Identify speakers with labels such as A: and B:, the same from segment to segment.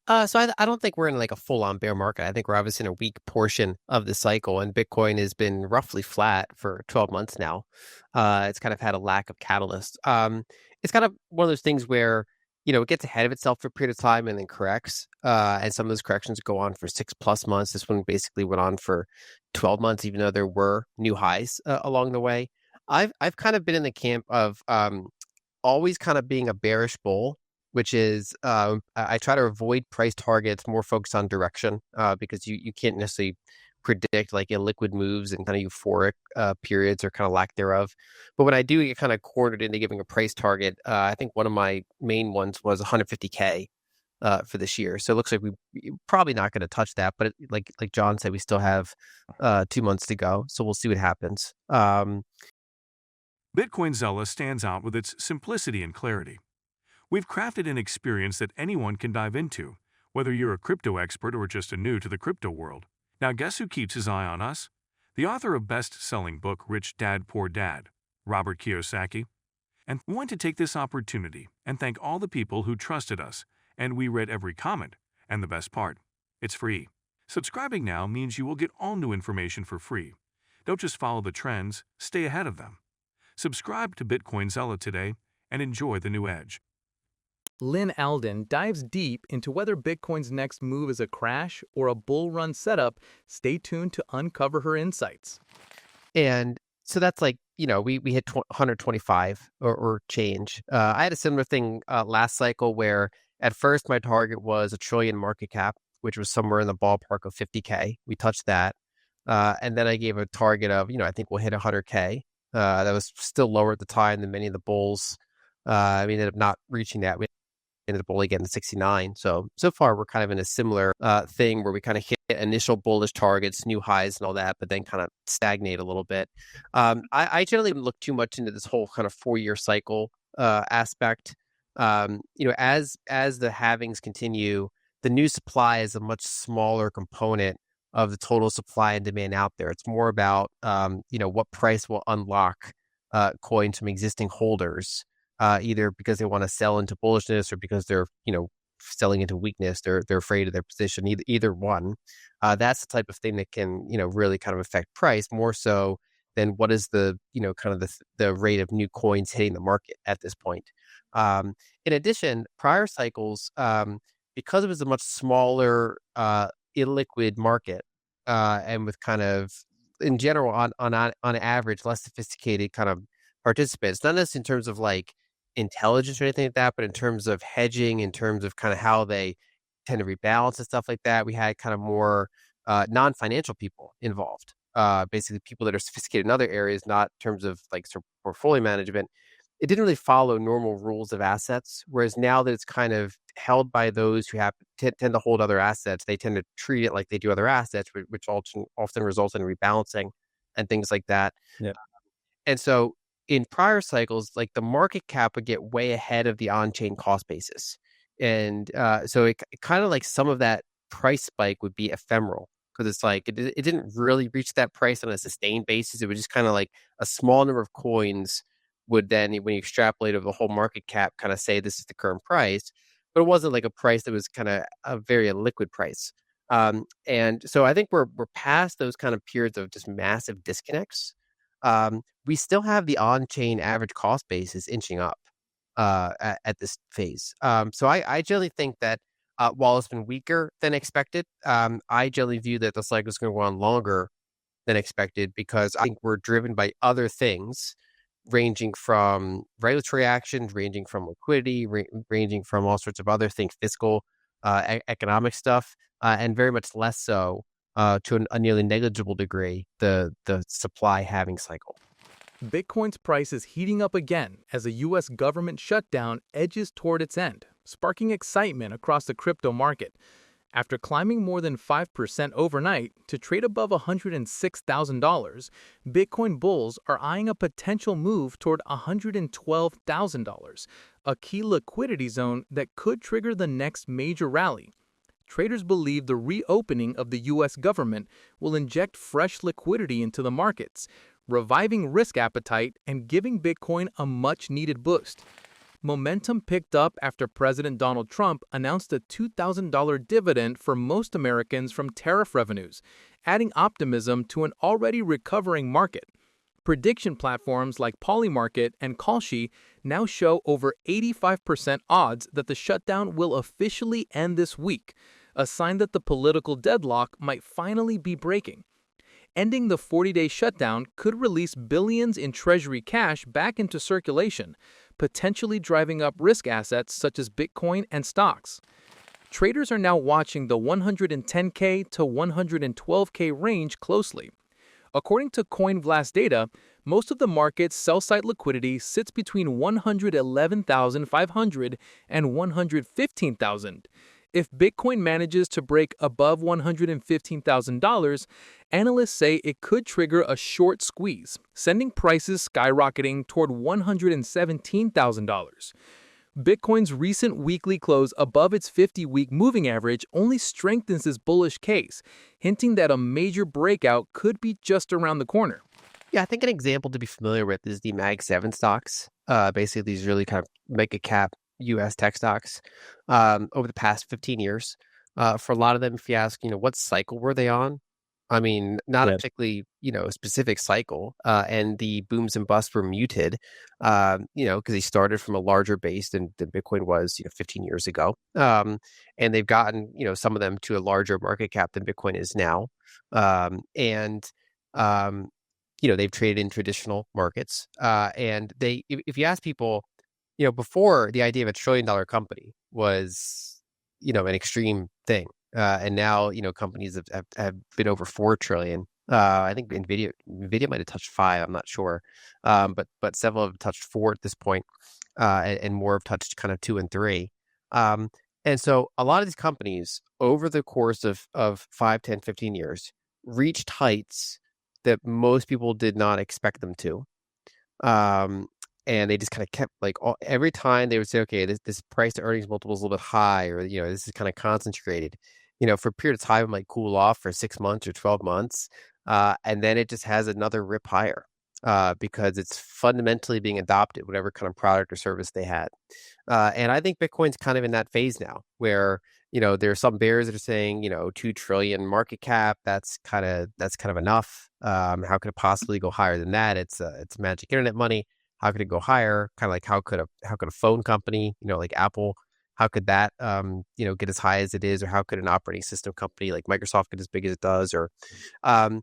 A: So I don't think we're in like a full-on bear market. I think we're obviously in a weak portion of the cycle, and Bitcoin has been roughly flat for 12 months now. It's kind of had a lack of catalyst. It's kind of one of those things where, it gets ahead of itself for a period of time and then corrects. And some of those corrections go on for 6+ months. This one basically went on for 12 months, even though there were new highs along the way. I've kind of been in the camp of always kind of being a bearish bull, which is I try to avoid price targets, more focused on direction, because you can't necessarily predict like illiquid moves and kind of euphoric periods or kind of lack thereof. But when I do get kind of cornered into giving a price target, I think one of my main ones was 150K for this year. So it looks like we're probably not going to touch that, but like John said, we still have 2 months to go, so we'll see what happens.
B: Bitcoin Zella stands out with its simplicity and clarity. We've crafted an experience that anyone can dive into, whether you're a crypto expert or just a new to the crypto world. Now guess who keeps his eye on us? The author of best-selling book Rich Dad Poor Dad, Robert Kiyosaki. And we want to take this opportunity and thank all the people who trusted us, and we read every comment. And the best part, it's free. Subscribing now means you will get all new information for free. Don't just follow the trends, stay ahead of them. Subscribe to Bitcoin Zella today and enjoy the new edge.
C: Lyn Alden dives deep into whether Bitcoin's next move is a crash or a bull run setup. Stay tuned to uncover her insights.
A: And so that's like, we hit 125 or change. I had a similar thing last cycle where at first my target was a trillion market cap, which was somewhere in the ballpark of 50K. We touched that. And then I gave a target of, I think we'll hit 100K. That was still lower at the time than many of the bulls. We ended up not reaching that. We ended up only getting 69. So far, we're kind of in a similar thing where we kind of hit initial bullish targets, new highs and all that, but then kind of stagnate a little bit. I generally don't look too much into this whole kind of 4-year cycle aspect. As the halvings continue, the new supply is a much smaller component of the total supply and demand out there. It's more about, what price will unlock coins from existing holders, either because they want to sell into bullishness or because they're, selling into weakness. They're afraid of their position. Either one. That's the type of thing that can, really kind of affect price more so than what is the, kind of the rate of new coins hitting the market at this point. In addition, prior cycles, because it was a much smaller, illiquid market, and with kind of in general on average less sophisticated kind of participants, not necessarily in terms of like intelligence or anything like that, but in terms of hedging, in terms of kind of how they tend to rebalance and stuff like that, we had kind of more non-financial people involved. Basically people that are sophisticated in other areas, not in terms of like sort of portfolio management. It didn't really follow normal rules of assets. Whereas now that it's kind of held by those who tend to hold other assets, they tend to treat it like they do other assets, which often results in rebalancing and things like that.
C: Yeah.
A: And so in prior cycles, like the market cap would get way ahead of the on-chain cost basis. And so it kind of like some of that price spike would be ephemeral because it's like it didn't really reach that price on a sustained basis. It was just kind of like a small number of coins would then, when you extrapolate over the whole market cap, kind of say this is the current price, but it wasn't like a price that was kind of a very liquid price. And so I think we're past those kind of periods of just massive disconnects. We still have the on-chain average cost basis inching up at this phase. So I generally think that while it's been weaker than expected, I generally view that the cycle is going to go on longer than expected because I think we're driven by other things ranging from regulatory actions, ranging from liquidity, ranging from all sorts of other things, fiscal, economic stuff, and very much less so to a nearly negligible degree, the supply halving cycle.
C: Bitcoin's price is heating up again as a U.S. government shutdown edges toward its end, sparking excitement across the crypto market. After climbing more than 5% overnight to trade above $106,000, Bitcoin bulls are eyeing a potential move toward $112,000, a key liquidity zone that could trigger the next major rally. Traders believe the reopening of the U.S. government will inject fresh liquidity into the markets, reviving risk appetite and giving Bitcoin a much-needed boost. Momentum picked up after President Donald Trump announced a $2,000 dividend for most Americans from tariff revenues, adding optimism to an already recovering market. Prediction platforms like Polymarket and Kalshi now show over 85% odds that the shutdown will officially end this week, a sign that the political deadlock might finally be breaking. Ending the 40-day shutdown could release billions in Treasury cash back into circulation, potentially driving up risk assets such as Bitcoin and stocks. Traders are now watching the 110K to 112K range closely. According to CoinVlast data, most of the market's sell-side liquidity sits between 111,500 and 115,000. If Bitcoin manages to break above $115,000, analysts say it could trigger a short squeeze, sending prices skyrocketing toward $117,000. Bitcoin's recent weekly close above its 50-week moving average only strengthens this bullish case, hinting that a major breakout could be just around the corner.
A: Yeah, I think an example to be familiar with is the Mag 7 stocks. Basically, these really kind of mega cap U.S. tech stocks over the past 15 years. For a lot of them, if you ask, what cycle were they on? I mean, not a particularly, specific cycle. And the booms and busts were muted, because they started from a larger base than Bitcoin was, 15 years ago. And they've gotten, some of them to a larger market cap than Bitcoin is now. They've traded in traditional markets. And if you ask people, before the idea of a $1 trillion company was, an extreme thing. And now, companies have been over 4 trillion. I think Nvidia might have touched 5. I'm not sure. But several have touched 4 at this point, and more have touched kind of 2 and 3. And so a lot of these companies over the course of 5, 10, 15 years reached heights that most people did not expect them to. And they just kind of kept every time they would say, okay, this price to earnings multiple is a little bit high, or, this is kind of concentrated, for a period of time, it might cool off for 6 months or 12 months. And then it just has another rip higher, because it's fundamentally being adopted, whatever kind of product or service they had. And I think Bitcoin's kind of in that phase now where, there are some bears that are saying, 2 trillion market cap, that's kind of enough. How could it possibly go higher than that? It's magic internet money. How could it go higher? Kind of like how could a phone company, like Apple, how could that get as high as it is, or how could an operating system company like Microsoft get as big as it does? Or and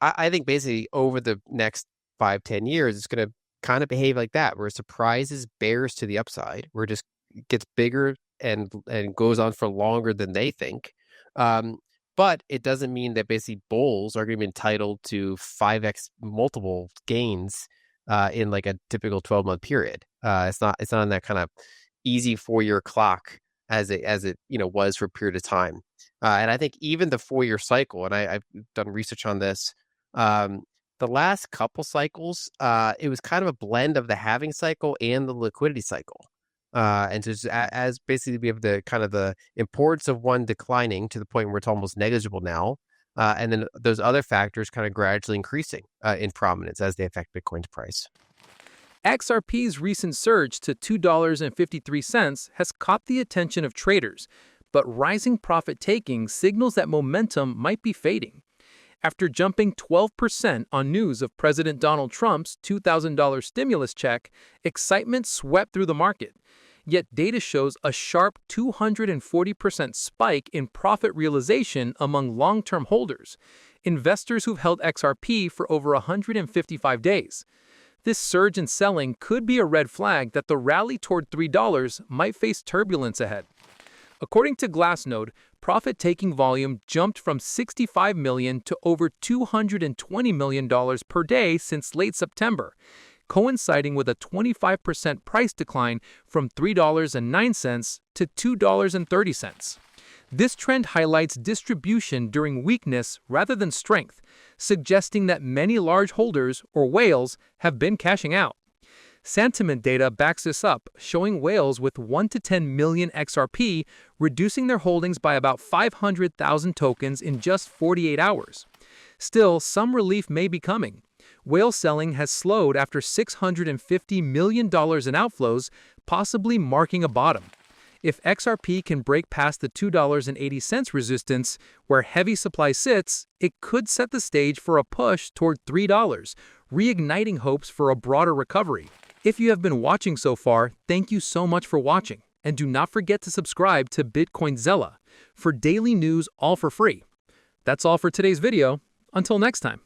A: I think basically over the next 5, 10 years, it's going to kind of behave like that, where it surprises bears to the upside, where it just gets bigger and goes on for longer than they think. But it doesn't mean that basically bulls are going to be entitled to 5x multiple gains in like a typical 12-month period. It's not on that kind of easy 4-year clock as it was for a period of time. And I think even the 4-year cycle, and I've done research on this, the last couple cycles, it was kind of a blend of the halving cycle and the liquidity cycle. And so just as basically we have the kind of the importance of one declining to the point where it's almost negligible now. And then those other factors kind of gradually increasing in prominence as they affect Bitcoin's price.
C: XRP's recent surge to $2.53 has caught the attention of traders, but rising profit-taking signals that momentum might be fading. After jumping 12% on news of President Donald Trump's $2,000 stimulus check, excitement swept through the market. Yet data shows a sharp 240% spike in profit realization among long-term holders, investors who've held XRP for over 155 days. This surge in selling could be a red flag that the rally toward $3 might face turbulence ahead. According to Glassnode, profit-taking volume jumped from $65 million to over $220 million per day since late September, coinciding with a 25% price decline from $3.09 to $2.30. This trend highlights distribution during weakness rather than strength, suggesting that many large holders, or whales, have been cashing out. Sentiment data backs this up, showing whales with 1 to 10 million XRP reducing their holdings by about 500,000 tokens in just 48 hours. Still, some relief may be coming. Whale selling has slowed after $650 million in outflows, possibly marking a bottom. If XRP can break past the $2.80 resistance, where heavy supply sits, it could set the stage for a push toward $3, reigniting hopes for a broader recovery. If you have been watching so far, thank you so much for watching, and do not forget to subscribe to Bitcoin Zella for daily news all for free. That's all for today's video. Until next time.